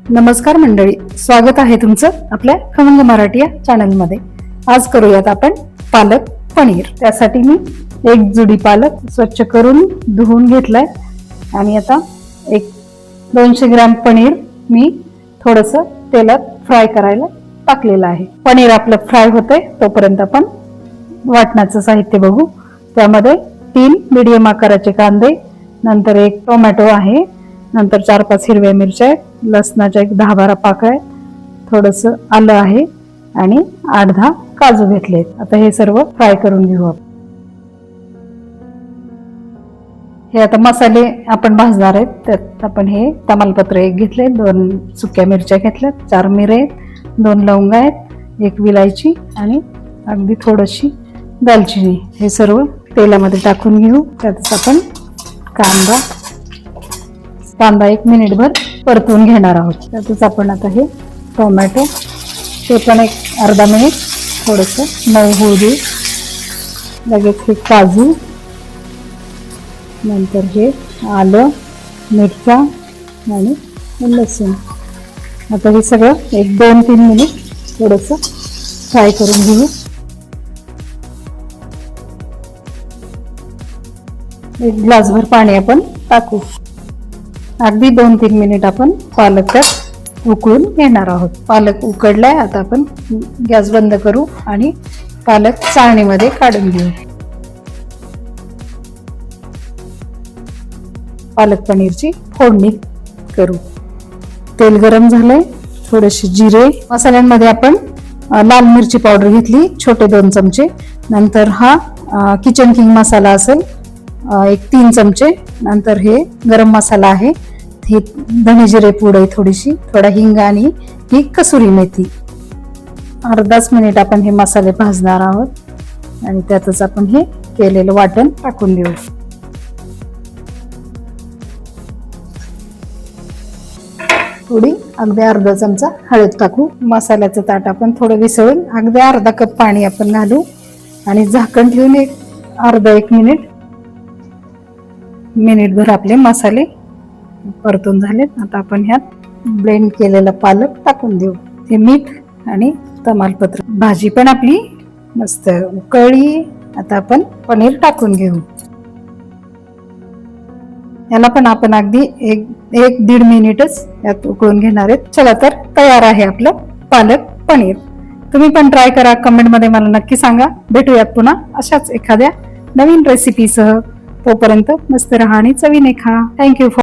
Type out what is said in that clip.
नमस्कार मंडळी, स्वागत आहे तुमचं आपल्या खमंग मराठी या चॅनलमध्ये। आज करूयात आपण पालक पनीर। त्यासाठी मी एक जुडी पालक स्वच्छ करून धुवून घेतलाय आणि आता एक 200 ग्रॅम पनीर मी थोडस तेलात फ्राय करायला टाकलेलं आहे। पनीर आपलं फ्राय होते तोपर्यंत आपण वाटणाचं साहित्य बघू। त्यामध्ये 3 मीडियम आकाराचे कांदे, नंतर एक टोमॅटो आहे, नंतर 4-5 हिरव्या मिरच्या, लसणाच्या एक 10-12 पाकळ्या, थोडस आलं आहे आणि 8-10 काजू घेतले। आता हे सर्व फ्राय करून घेऊ आपण। हे आता मसाले आपण भाजणार आहेत। त्यात आपण हे तमालपत्र एक घेतले, 2 सुक्या मिरच्या घेतल्या, 4 मिरे, 2 लवंग आहेत, 1 विलायची आणि अगदी थोडीशी दालचिनी। हे सर्व तेलामध्ये टाकून घेऊ। त्यातच आपण कांदा 1 मिनिटभर परतून घेणार आहोत। त्यातच आपण आता हे टोमॅटो ते पण एक अर्धा मिनिट थोडस मऊ होऊ दे। लगेच हे काजू, नंतर हे आलं, मिरच्या आणि लसूण। आता हे सगळं एक 2-3 मिनिट थोडस फ्राय करून घेऊ। एक ग्लासभर पाणी आपण टाकू। अगदी 2-3 मिनिट आपण पालक त्यात उकळून घेणार आहोत। पालक उकडलाय, आता आपण गॅस बंद करू आणि पालक चाळणीमध्ये काढून घेऊ। पालक पनीरची फोडणी करू। तेल गरम झालंय, थोडेसे जिरे, मसाल्यांमध्ये आपण लाल मिरची पावडर घेतली छोटे 2 चमचे, नंतर हा किचन किंग मसाला असेल एक 3 चमचे, नंतर हे गरम मसाला आहे, हे धने जिरे पूड आहे थोडीशी, थोडा हिंग आणि ही कसुरी मेथी। अर्धाच मिनिट आपण हे मसाले भाजणार आहोत आणि त्यातच आपण हे केलेलं वाटण टाकून देऊ। थोडी अगदी अर्धा चमचा हळद टाकू। मसाल्याचं ताट आपण थोडं विसळून अगदी अर्धा कप पाणी आपण घालू आणि झाकण ठेवून एक अर्धा 1 मिनिटभर आपले मसाले परतून झालेत। आता आपण ह्यात ब्लेंड केलेला पालक टाकून देऊ। हे मीठ आणि तमालपत्र। भाजी पण आपली मस्त उकळली। आता आपण पनीर टाकून घेऊ। याला पण आपण अगदी 1-1.5 मिनिटच यात उकळून घेणार आहेत। चला तर तयार आहे आपलं पालक पनीर। तुम्ही पण ट्राय करा, कमेंट मध्ये मला नक्की सांगा। भेटूयात पुन्हा अशाच एखाद्या नवीन रेसिपीसह। तोपर्यंत मस्त रहा आणि चवीने खा। थँक्यू।